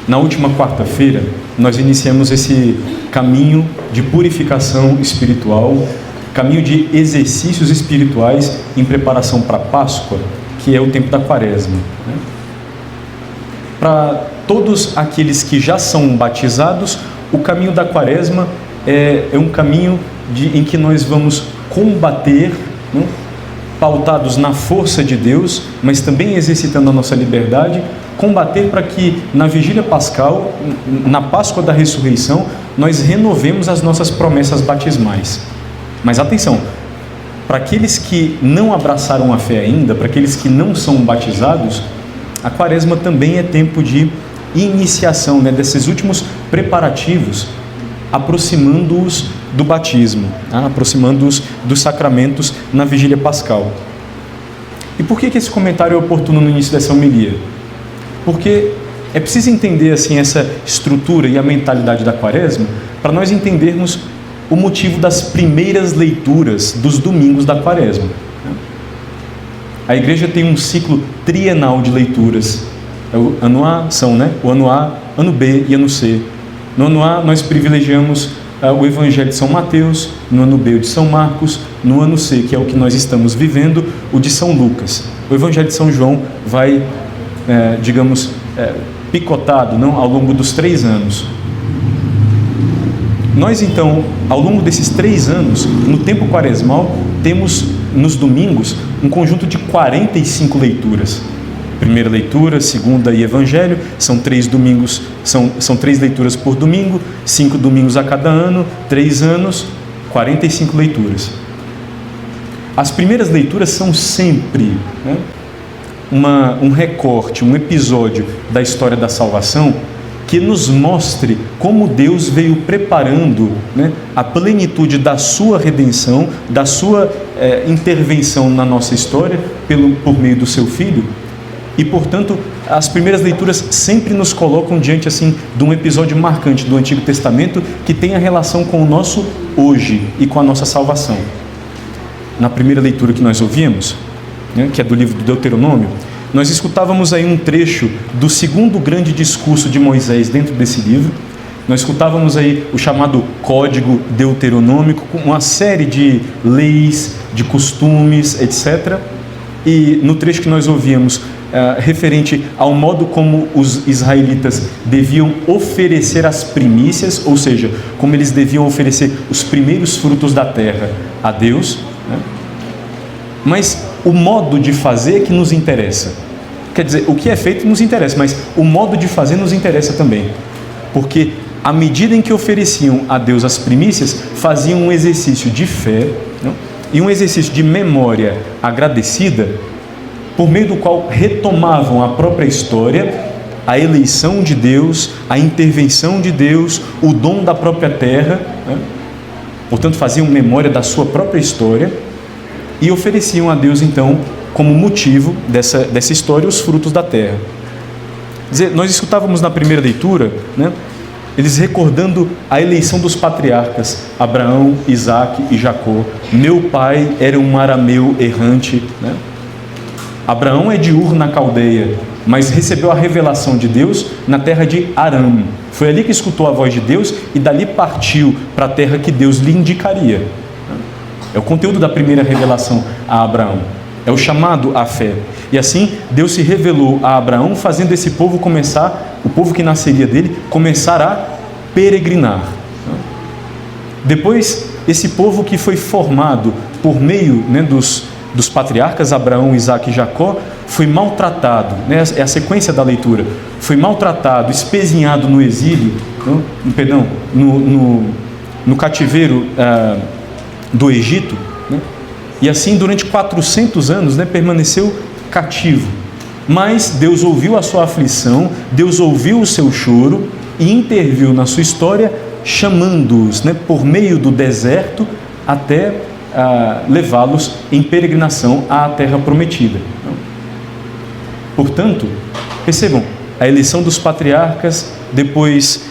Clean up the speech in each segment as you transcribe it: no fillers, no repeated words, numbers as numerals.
Na última quarta-feira, nós iniciamos esse caminho de purificação espiritual, caminho de exercícios espirituais em preparação para a Páscoa, que é o tempo da Quaresma. Para todos aqueles que já são batizados, o caminho da Quaresma é um caminho em que nós vamos combater, pautados na força de Deus, mas também exercitando a nossa liberdade, combater para que na vigília pascal, na Páscoa da ressurreição, nós renovemos as nossas promessas batismais. Mas atenção, para aqueles que não abraçaram a fé ainda, para aqueles que não são batizados, a Quaresma também é tempo de iniciação, desses últimos preparativos, aproximando-os do batismo, aproximando-os dos sacramentos na vigília pascal. E por que esse comentário é oportuno no início dessa homilia? Porque é preciso entender assim essa estrutura e a mentalidade da Quaresma para nós entendermos o motivo das primeiras leituras dos domingos da Quaresma. A igreja tem um ciclo trienal de leituras. O ano A são, o ano A, ano B e ano C. No ano A nós privilegiamos o Evangelho de São Mateus, no ano B o de São Marcos, no ano C, que é o que nós estamos vivendo, o de São Lucas. O Evangelho de São João vai, picotado ao longo dos 3 anos. Nós então, ao longo desses 3 anos, no tempo quaresmal, temos nos domingos um conjunto de 45 leituras. Primeira leitura, segunda e evangelho, são 3 domingos, são 3 leituras por domingo, 5 domingos a cada ano, 3 anos, 45 leituras. As primeiras leituras são sempre um recorte, um episódio da história da salvação que nos mostre como Deus veio preparando a plenitude da sua redenção, da sua intervenção na nossa história por meio do seu Filho. E, portanto, as primeiras leituras sempre nos colocam diante de um episódio marcante do Antigo Testamento que tem a relação com o nosso hoje e com a nossa salvação. Na primeira leitura que nós ouvimos, que é do livro do Deuteronômio, nós escutávamos aí um trecho do segundo grande discurso de Moisés dentro desse livro. Nós escutávamos aí o chamado Código Deuteronômico, com uma série de leis, de costumes, etc. E no trecho que nós ouvíamos, referente ao modo como os israelitas deviam oferecer as primícias, ou seja, como eles deviam oferecer os primeiros frutos da terra a Deus, Mas o modo de fazer que nos interessa. Quer dizer, o que é feito nos interessa, mas o modo de fazer nos interessa também. Porque à medida em que ofereciam a Deus as primícias, faziam um exercício de fé, e um exercício de memória agradecida, por meio do qual retomavam a própria história, a eleição de Deus, a intervenção de Deus, o dom da própria terra, Portanto, faziam memória da sua própria história e ofereciam a Deus, então, como motivo dessa história, os frutos da terra. Quer dizer, nós escutávamos na primeira leitura, eles recordando a eleição dos patriarcas, Abraão, Isaque e Jacó. Meu pai era um arameu errante, Abraão é de Ur, na Caldeia, mas recebeu a revelação de Deus na terra de Aram. Foi ali que escutou a voz de Deus e dali partiu para a terra que Deus lhe indicaria. É o conteúdo da primeira revelação a Abraão. É o chamado à fé. E assim, Deus se revelou a Abraão, fazendo esse povo o povo que nasceria dele, começar a peregrinar. Depois, esse povo que foi formado por meio dos patriarcas Abraão, Isaque e Jacó, foi maltratado, é a sequência da leitura, foi maltratado, espezinhado no exílio, no cativeiro do Egito, e assim durante 400 anos permaneceu cativo. Mas Deus ouviu a sua aflição, Deus ouviu o seu choro e interviu na sua história, chamando-os por meio do deserto até levá-los em peregrinação à terra prometida. Portanto, percebam, a eleição dos patriarcas, depois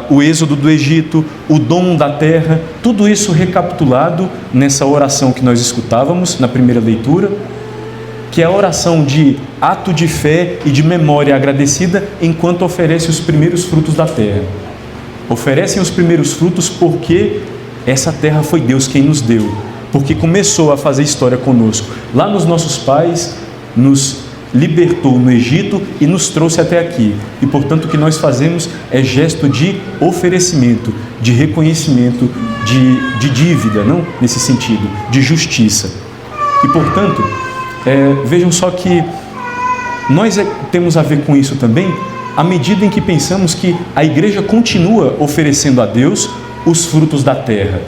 o êxodo do Egito, o dom da terra, tudo isso recapitulado nessa oração que nós escutávamos na primeira leitura, que é a oração de ato de fé e de memória agradecida enquanto oferece os primeiros frutos da terra. Oferecem os primeiros frutos porque essa terra foi Deus quem nos deu, porque começou a fazer história conosco. Lá nos nossos pais, nos libertou no Egito e nos trouxe até aqui. E portanto o que nós fazemos é gesto de oferecimento, de reconhecimento, de dívida, não nesse sentido, de justiça. E portanto, vejam só que nós temos a ver com isso também, à medida em que pensamos que a igreja continua oferecendo a Deus os frutos da terra,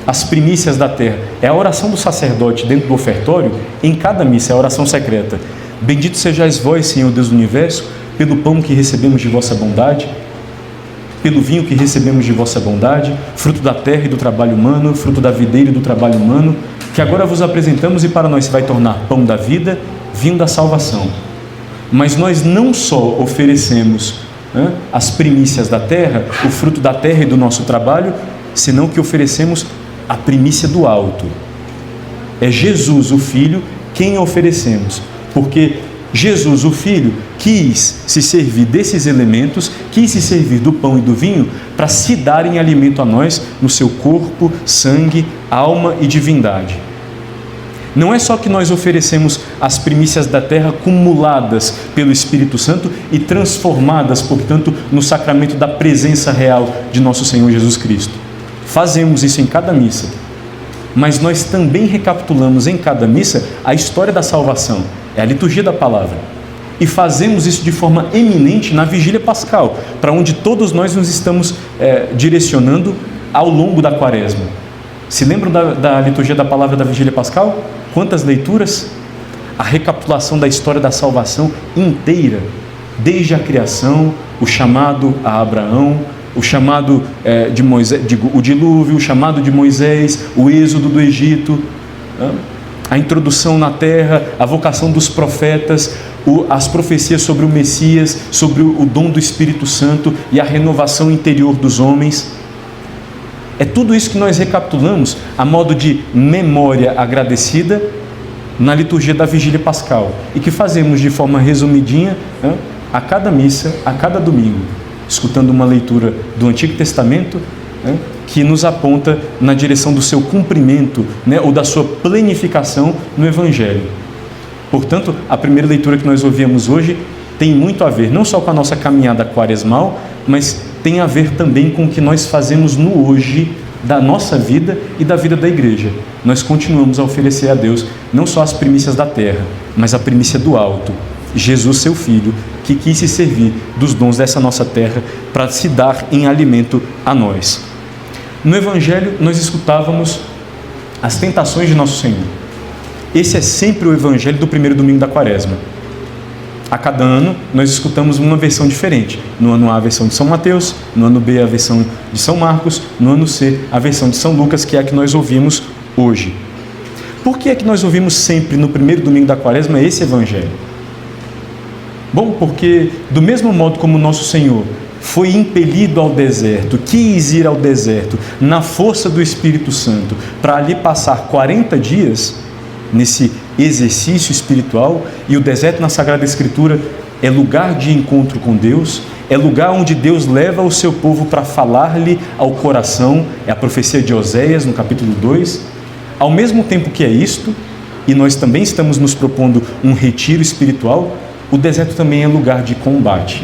as primícias da terra. É a oração do sacerdote dentro do ofertório, em cada missa, é a oração secreta. Bendito sejais vós, Senhor Deus do Universo, pelo pão que recebemos de vossa bondade, pelo vinho que recebemos de vossa bondade, fruto da terra e do trabalho humano, fruto da videira e do trabalho humano, que agora vos apresentamos e para nós se vai tornar pão da vida, vinho da salvação. Mas nós não só oferecemos as primícias da terra, o fruto da terra e do nosso trabalho, senão que oferecemos a primícia do alto. É Jesus, o Filho, quem oferecemos, porque Jesus, o Filho, quis se servir desses elementos, quis se servir do pão e do vinho para se dar em alimento a nós no seu corpo, sangue, alma e divindade. Não é só que nós oferecemos as primícias da terra acumuladas pelo Espírito Santo e transformadas, portanto, no sacramento da presença real de nosso Senhor Jesus Cristo. Fazemos isso em cada missa, mas nós também recapitulamos em cada missa a história da salvação, é a liturgia da palavra. E fazemos isso de forma eminente na vigília pascal, para onde todos nós nos estamos direcionando ao longo da quaresma. Se lembram da liturgia da palavra da vigília pascal? Quantas leituras? A recapitulação da história da salvação inteira, desde a criação, o chamado a Abraão, o chamado de Moisés, o dilúvio, o chamado de Moisés, o êxodo do Egito, a introdução na terra, a vocação dos profetas, as profecias sobre o Messias, sobre o dom do Espírito Santo e a renovação interior dos homens. É tudo isso que nós recapitulamos a modo de memória agradecida na liturgia da vigília pascal e que fazemos de forma resumidinha a cada missa, a cada domingo, escutando uma leitura do Antigo Testamento que nos aponta na direção do seu cumprimento, ou da sua plenificação no Evangelho. Portanto, a primeira leitura que nós ouvimos hoje tem muito a ver, não só com a nossa caminhada quaresmal, mas tem a ver também com o que nós fazemos no hoje da nossa vida e da vida da igreja. Nós continuamos a oferecer a Deus não só as primícias da terra, mas a primícia do alto, Jesus, seu Filho, que quis se servir dos dons dessa nossa terra para se dar em alimento a nós. No Evangelho, nós escutávamos as tentações de nosso Senhor. Esse é sempre o Evangelho do primeiro domingo da quaresma. A cada ano, nós escutamos uma versão diferente. No ano A, a versão de São Mateus, no ano B, a versão de São Marcos, no ano C, a versão de São Lucas, que é a que nós ouvimos hoje. Por que é que nós ouvimos sempre no primeiro domingo da quaresma esse Evangelho? Bom, porque do mesmo modo como nosso Senhor foi impelido ao deserto, quis ir ao deserto na força do Espírito Santo para ali passar 40 dias nesse exercício espiritual, e o deserto na Sagrada Escritura é lugar de encontro com Deus, é lugar onde Deus leva o seu povo para falar-lhe ao coração, é a profecia de Oséias no capítulo 2. Ao mesmo tempo que é isto, e nós também estamos nos propondo um retiro espiritual, o deserto também é lugar de combate.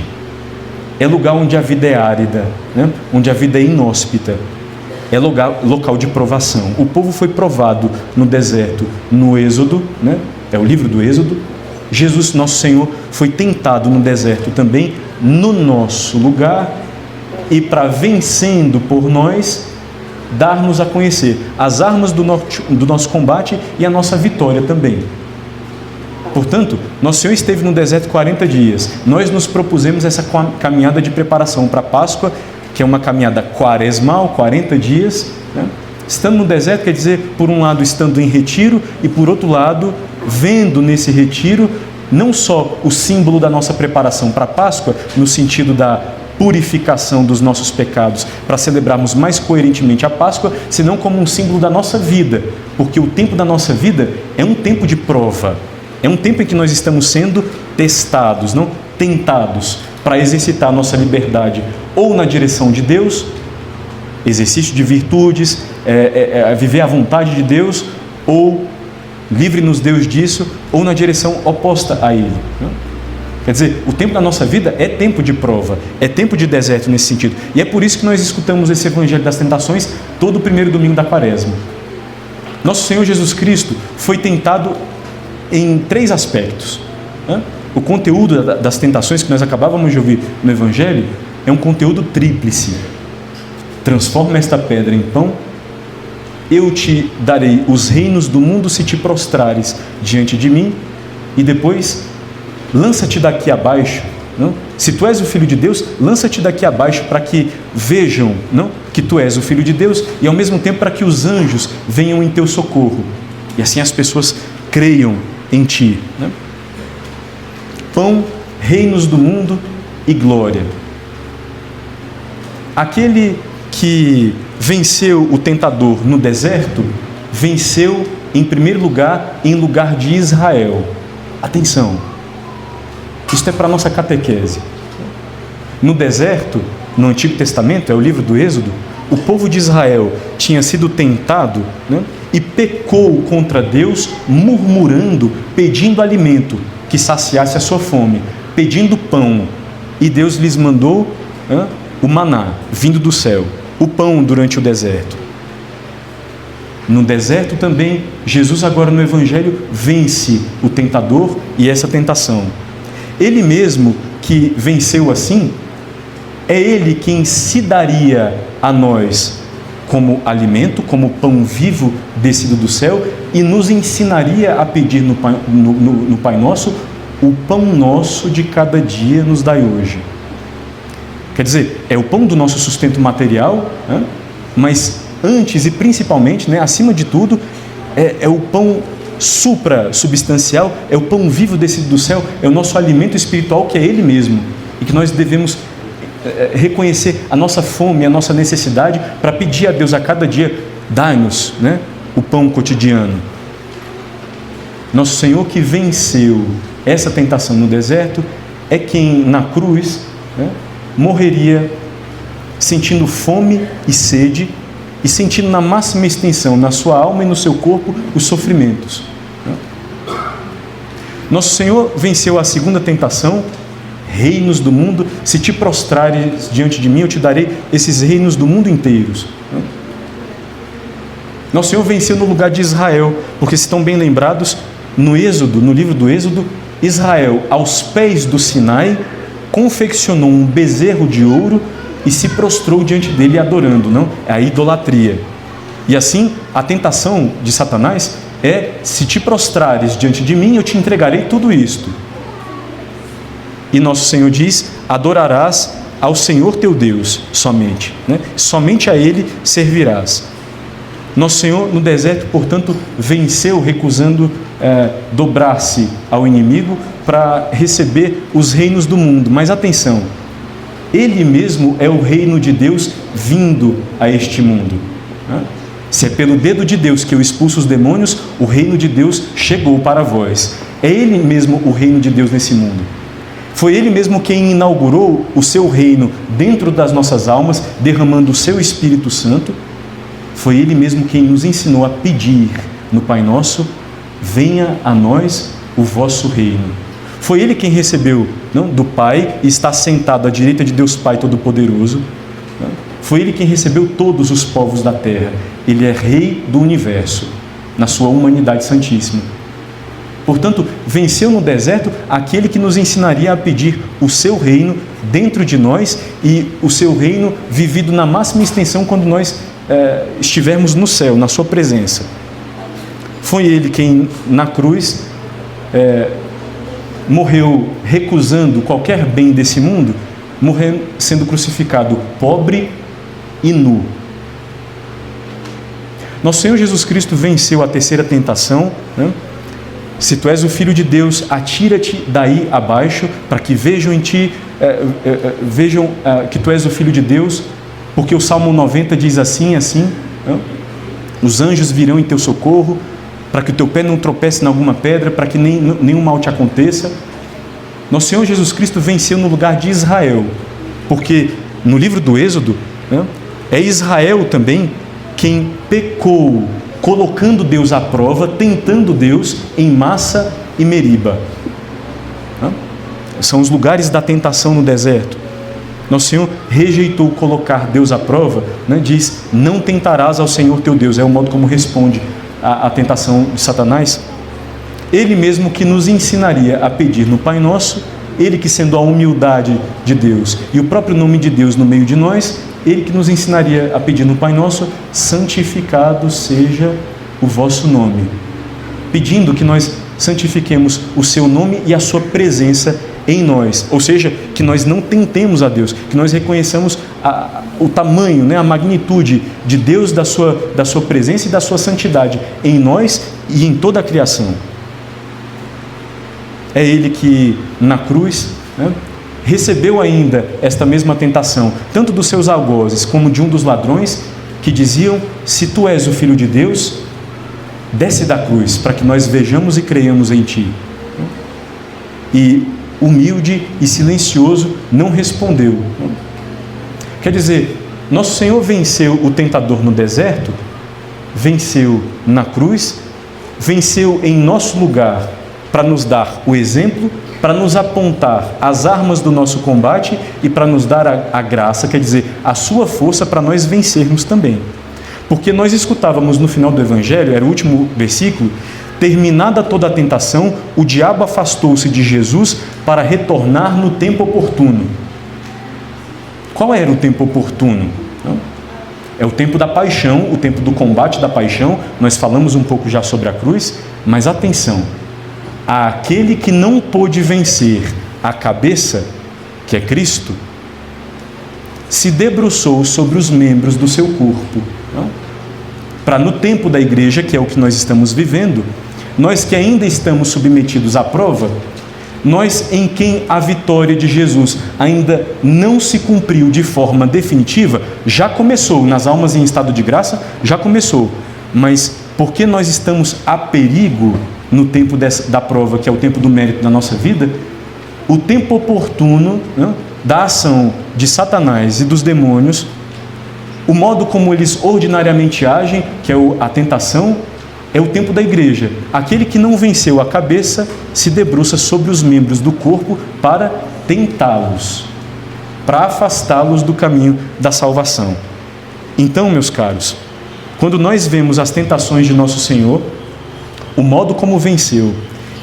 É lugar onde a vida é árida, onde a vida é inóspita. É local de provação. O povo foi provado no deserto, no Êxodo, é o livro do Êxodo. Jesus, nosso Senhor, foi tentado no deserto também, no nosso lugar, e para vencendo por nós, dar-nos a conhecer as armas do nosso combate e a nossa vitória também. Portanto, nosso Senhor esteve no deserto 40 dias. Nós nos propusemos essa caminhada de preparação para a Páscoa, que é uma caminhada quaresmal, 40 dias. Estando no deserto quer dizer, por um lado, estando em retiro, e por outro lado, vendo nesse retiro, não só o símbolo da nossa preparação para a Páscoa, no sentido da purificação dos nossos pecados, para celebrarmos mais coerentemente a Páscoa, senão como um símbolo da nossa vida, porque o tempo da nossa vida é um tempo de prova, é um tempo em que nós estamos sendo testados, não tentados, para exercitar a nossa liberdade ou na direção de Deus, exercício de virtudes, viver a vontade de Deus, ou livre-nos Deus disso, ou na direção oposta a Ele. Quer dizer, o tempo da nossa vida é tempo de prova, é tempo de deserto nesse sentido. E é por isso que nós escutamos esse Evangelho das Tentações todo o primeiro domingo da Quaresma. Nosso Senhor Jesus Cristo foi tentado em 3 aspectos. O conteúdo das tentações que nós acabávamos de ouvir no Evangelho é um conteúdo tríplice. Transforma esta pedra em pão, eu te darei os reinos do mundo se te prostrares diante de mim, e depois lança-te daqui abaixo. Não? Se tu és o Filho de Deus, lança-te daqui abaixo para que vejam, não, que tu és o Filho de Deus, e ao mesmo tempo para que os anjos venham em teu socorro, e assim as pessoas creiam em ti. Né? Pão, reinos do mundo e glória. Aquele que venceu o tentador no deserto, venceu em primeiro lugar em lugar de Israel. Atenção, isto é para a nossa catequese. No deserto, no Antigo Testamento, é o livro do Êxodo, o povo de Israel tinha sido tentado, né, e pecou contra Deus, murmurando, pedindo alimento que saciasse a sua fome, pedindo pão, e Deus lhes mandou o maná vindo do céu, o pão durante o deserto. No deserto também, Jesus agora no Evangelho vence o tentador e essa tentação. Ele mesmo que venceu assim, é Ele quem se daria a nós como alimento, como pão vivo descido do céu, e nos ensinaria a pedir no Pai Nosso: o pão nosso de cada dia nos dai hoje. Quer dizer, é o pão do nosso sustento material, né? Mas antes e principalmente, né, acima de tudo, é o pão supra-substancial, é o pão vivo descido do céu, é o nosso alimento espiritual, que é Ele mesmo, e que nós devemos reconhecer a nossa fome, a nossa necessidade, para pedir a Deus a cada dia: dai-nos, né, o pão cotidiano. Nosso Senhor, que venceu essa tentação no deserto, é quem na cruz, né, morreria sentindo fome e sede, e sentindo na máxima extensão, na sua alma e no seu corpo, os sofrimentos. Nosso Senhor venceu a segunda tentação: reinos do mundo, se te prostrares diante de mim, eu te darei esses reinos do mundo inteiros. Nosso Senhor venceu no lugar de Israel, porque, se estão bem lembrados, no Êxodo, no livro do Êxodo, Israel, aos pés do Sinai, confeccionou um bezerro de ouro e se prostrou diante dele adorando, não? É a idolatria. E assim, a tentação de Satanás é: se te prostrares diante de mim, eu te entregarei tudo isto. E nosso Senhor diz: adorarás ao Senhor teu Deus somente, né? Somente a Ele servirás. Nosso Senhor no deserto, portanto, venceu recusando dobrar-se ao inimigo para receber os reinos do mundo. Mas atenção, Ele mesmo é o reino de Deus vindo a este mundo. Se é pelo dedo de Deus que eu expulso os demônios, o reino de Deus chegou para vós. É Ele mesmo o reino de Deus nesse mundo. Foi Ele mesmo quem inaugurou o seu reino dentro das nossas almas, derramando o seu Espírito Santo. Foi Ele mesmo quem nos ensinou a pedir no Pai Nosso: venha a nós o vosso reino. Foi Ele quem recebeu, não, do Pai e está sentado à direita de Deus Pai Todo-Poderoso. Foi Ele quem recebeu todos os povos da terra. Ele é Rei do Universo, na sua humanidade santíssima. Portanto, venceu no deserto aquele que nos ensinaria a pedir o seu reino dentro de nós, e o seu reino vivido na máxima extensão quando nós estivermos no céu, na sua presença. Foi Ele quem na cruz morreu recusando qualquer bem desse mundo, morrendo sendo crucificado pobre e nu. Nosso Senhor Jesus Cristo venceu a terceira tentação, né? Se tu és o Filho de Deus, atira-te daí abaixo, para que vejam em ti, que tu és o Filho de Deus, porque o Salmo 90 diz assim, né? os anjos virão em teu socorro, para que o teu pé não tropece em alguma pedra, para que nenhum mal te aconteça. Nosso Senhor Jesus Cristo venceu no lugar de Israel, porque no livro do Êxodo, né, é Israel também quem pecou, colocando Deus à prova, tentando Deus em Massa e Meriba. São os lugares da tentação no deserto. Nosso Senhor rejeitou colocar Deus à prova, né? Diz, não tentarás ao Senhor teu Deus. É o modo como responde a tentação de Satanás. Ele mesmo que nos ensinaria a pedir no Pai Nosso, Ele que sendo a humildade de Deus e o próprio nome de Deus no meio de nós, Ele que nos ensinaria a pedir no Pai Nosso, santificado seja o vosso nome. Pedindo que nós santifiquemos o seu nome e a sua presença em nós, ou seja, que nós não tentemos a Deus, que nós reconheçamos o tamanho, né, a magnitude de Deus, da sua presença e da sua santidade em nós e em toda a criação. É Ele que na cruz, né, recebeu ainda esta mesma tentação, tanto dos seus algozes como de um dos ladrões, que diziam, se tu és o Filho de Deus, desce da cruz, para que nós vejamos e creiamos em ti. E humilde e silencioso não respondeu. Quer dizer, nosso Senhor venceu o tentador no deserto, venceu na cruz, venceu em nosso lugar para nos dar o exemplo, para nos apontar as armas do nosso combate e para nos dar a graça, quer dizer, a sua força para nós vencermos também. Porque nós escutávamos no final do Evangelho, era o último versículo, terminada toda a tentação, o diabo afastou-se de Jesus para retornar no tempo oportuno. Qual era o tempo oportuno? É o tempo da paixão, o tempo do combate da paixão. Nós falamos um pouco já sobre a cruz, mas atenção, aquele que não pôde vencer a cabeça, que é Cristo, se debruçou sobre os membros do seu corpo, para no tempo da igreja, que é o que nós estamos vivendo, nós que ainda estamos submetidos à prova, nós em quem a vitória de Jesus ainda não se cumpriu de forma definitiva, já começou, nas almas em estado de graça, já começou, mas porque nós estamos a perigo no tempo da prova, que é o tempo do mérito da nossa vida, o tempo oportuno, né, da ação de Satanás e dos demônios, o modo como eles ordinariamente agem, que é a tentação, é o tempo da igreja. Aquele que não venceu a cabeça se debruça sobre os membros do corpo para tentá-los, para afastá-los do caminho da salvação. Então, meus caros, quando nós vemos as tentações de nosso Senhor, o modo como venceu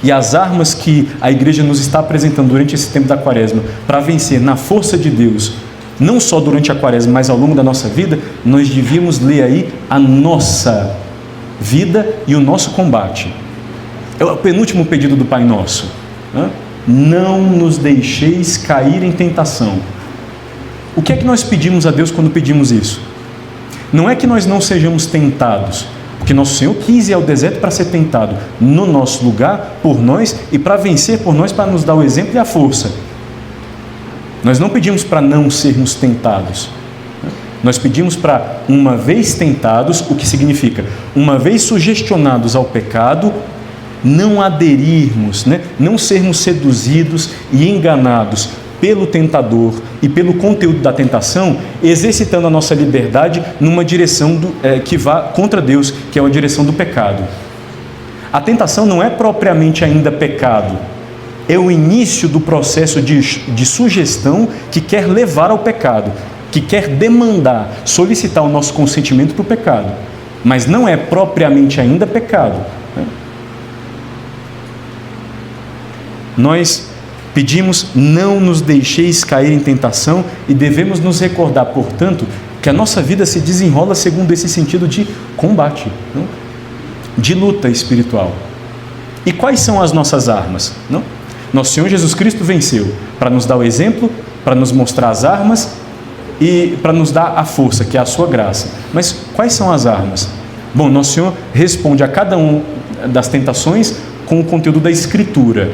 e as armas que a igreja nos está apresentando durante esse tempo da quaresma para vencer na força de Deus, não só durante a quaresma, mas ao longo da nossa vida, nós devíamos ler aí a nossa vida e o nosso combate. É o penúltimo pedido do Pai Nosso. Não nos deixeis cair em tentação. O que é que nós pedimos a Deus quando pedimos isso? Não é que nós não sejamos tentados, porque nosso Senhor quis ir ao deserto para ser tentado no nosso lugar, por nós, e para vencer por nós, para nos dar o exemplo e a força. Nós não pedimos para não sermos tentados. Nós pedimos para, uma vez tentados, o que significa? Uma vez sugestionados ao pecado, não aderirmos, né? Não sermos seduzidos e enganados pelo tentador e pelo conteúdo da tentação, exercitando a nossa liberdade numa direção que vá contra Deus, que é uma direção do pecado. A tentação não é propriamente ainda pecado, é o início do processo de sugestão que quer levar ao pecado, que quer demandar, solicitar o nosso consentimento para o pecado, mas não é propriamente ainda pecado. Nós pedimos, não nos deixeis cair em tentação, e devemos nos recordar, portanto, que a nossa vida se desenrola segundo esse sentido de combate, não? De luta espiritual. E quais são as nossas armas? Não? Nosso Senhor Jesus Cristo venceu para nos dar o exemplo, para nos mostrar as armas e para nos dar a força, que é a sua graça. Mas quais são as armas? Bom, Nosso Senhor responde a cada uma das tentações com o conteúdo da Escritura.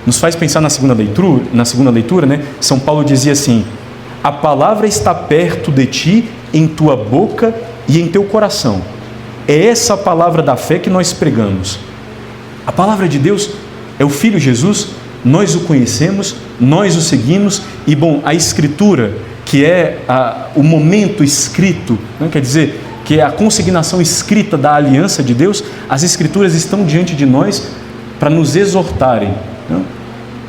Nos faz pensar na segunda leitura, né? São Paulo dizia assim: a palavra está perto de ti, em tua boca e em teu coração. É essa a palavra da fé que nós pregamos. A palavra de Deus é o Filho Jesus, nós o conhecemos, nós o seguimos, e a Escritura, que é o momento escrito, né? Quer dizer, que é a consignação escrita da aliança de Deus, as Escrituras estão diante de nós para nos exortarem, né?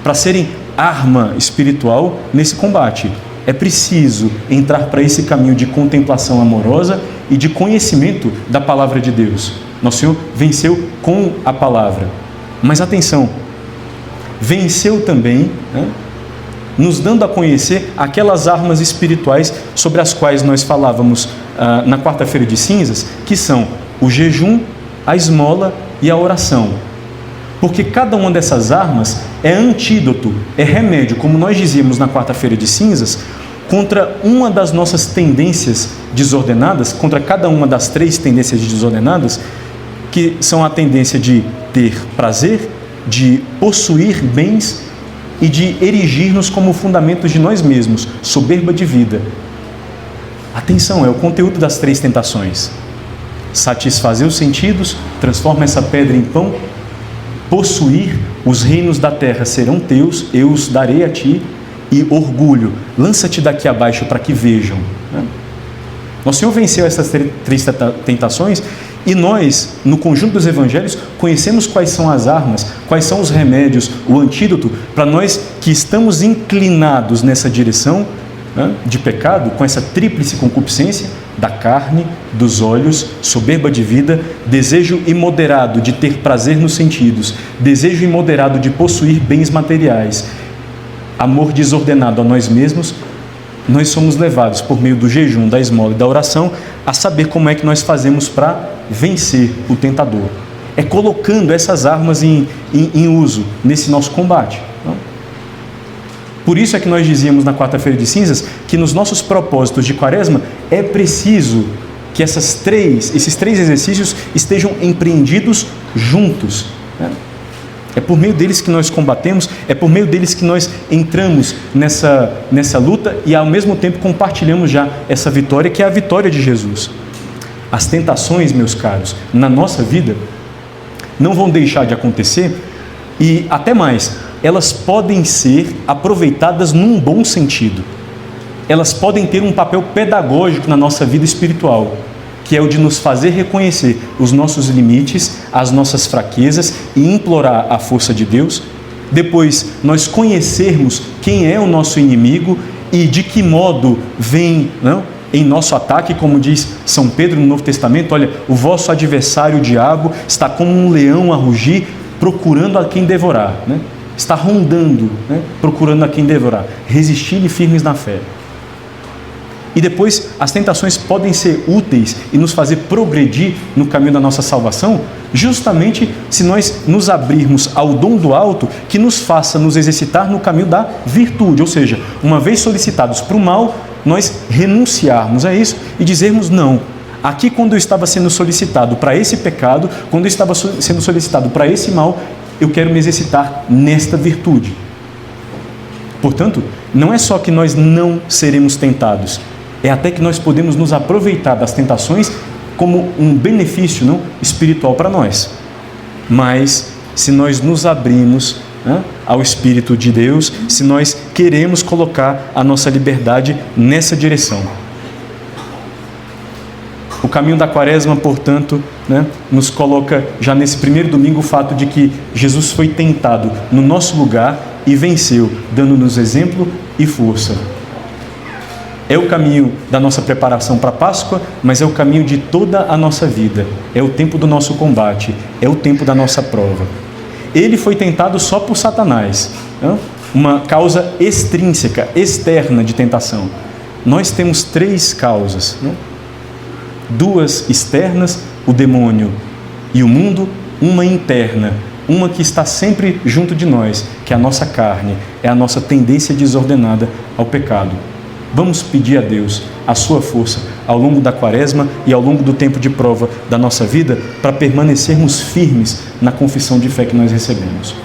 Para serem arma espiritual nesse combate. É preciso entrar para esse caminho de contemplação amorosa e de conhecimento da palavra de Deus. Nosso Senhor venceu com a palavra. Mas atenção, venceu também, né, nos dando a conhecer aquelas armas espirituais sobre as quais nós falávamos na quarta-feira de cinzas, que são o jejum, a esmola e a oração. Porque cada uma dessas armas é antídoto, é remédio, como nós dizíamos na quarta-feira de cinzas, contra uma das nossas tendências desordenadas, contra cada uma das 3 tendências desordenadas, que são a tendência de ter prazer, de possuir bens e de erigir-nos como fundamentos de nós mesmos, soberba de vida. Atenção, é o conteúdo das 3 tentações. Satisfazer os sentidos, transforma essa pedra em pão. Possuir, os reinos da terra serão teus, eu os darei a ti. E orgulho, lança-te daqui abaixo para que vejam. Nosso Senhor venceu essas 3 tentações e nós, no conjunto dos evangelhos, conhecemos quais são as armas, quais são os remédios, o antídoto, para nós que estamos inclinados nessa direção, né, de pecado, com essa tríplice concupiscência da carne, dos olhos, soberba de vida, desejo imoderado de ter prazer nos sentidos, desejo imoderado de possuir bens materiais, amor desordenado a nós mesmos. Nós somos levados por meio do jejum, da esmola e da oração a saber como é que nós fazemos para vencer o tentador. É colocando essas armas em uso nesse nosso combate. Não? Por isso é que nós dizíamos na quarta-feira de cinzas que nos nossos propósitos de quaresma é preciso que esses três exercícios estejam empreendidos juntos. Né? É por meio deles que nós combatemos, é por meio deles que nós entramos nessa luta e ao mesmo tempo compartilhamos já essa vitória, que é a vitória de Jesus. As tentações, meus caros, na nossa vida não vão deixar de acontecer e até mais, elas podem ser aproveitadas num bom sentido. Elas podem ter um papel pedagógico na nossa vida espiritual, que é o de nos fazer reconhecer os nossos limites, as nossas fraquezas e implorar a força de Deus. Depois, nós conhecermos quem é o nosso inimigo e de que modo vem, não, em nosso ataque, como diz São Pedro no Novo Testamento. Olha, o vosso adversário, o diabo, está como um leão a rugir, procurando a quem devorar. Né? Está rondando, né? Procurando a quem devorar. Resistir-lhe firmes na fé. E depois, as tentações podem ser úteis e nos fazer progredir no caminho da nossa salvação, justamente se nós nos abrirmos ao dom do alto, que nos faça nos exercitar no caminho da virtude. Ou seja, uma vez solicitados para o mal, nós renunciarmos a isso e dizermos não. Aqui, quando eu estava sendo solicitado para esse pecado, quando eu estava sendo solicitado para esse mal, eu quero me exercitar nesta virtude. Portanto, não é só que nós não seremos tentados, é até que nós podemos nos aproveitar das tentações como um benefício, não, espiritual para nós. Mas se nós nos abrimos, né, ao Espírito de Deus, se nós queremos colocar a nossa liberdade nessa direção. O caminho da quaresma, portanto, né, nos coloca já nesse primeiro domingo o fato de que Jesus foi tentado no nosso lugar e venceu, dando-nos exemplo e força. É o caminho da nossa preparação para a Páscoa, mas é o caminho de toda a nossa vida. É o tempo do nosso combate, é o tempo da nossa prova. Ele foi tentado só por Satanás, né? Uma causa extrínseca, externa de tentação. Nós temos 3 causas, né? 2 externas, o demônio e o mundo, uma interna, uma que está sempre junto de nós, que é a nossa carne, é a nossa tendência desordenada ao pecado. Vamos pedir a Deus a sua força ao longo da quaresma e ao longo do tempo de prova da nossa vida para permanecermos firmes na confissão de fé que nós recebemos.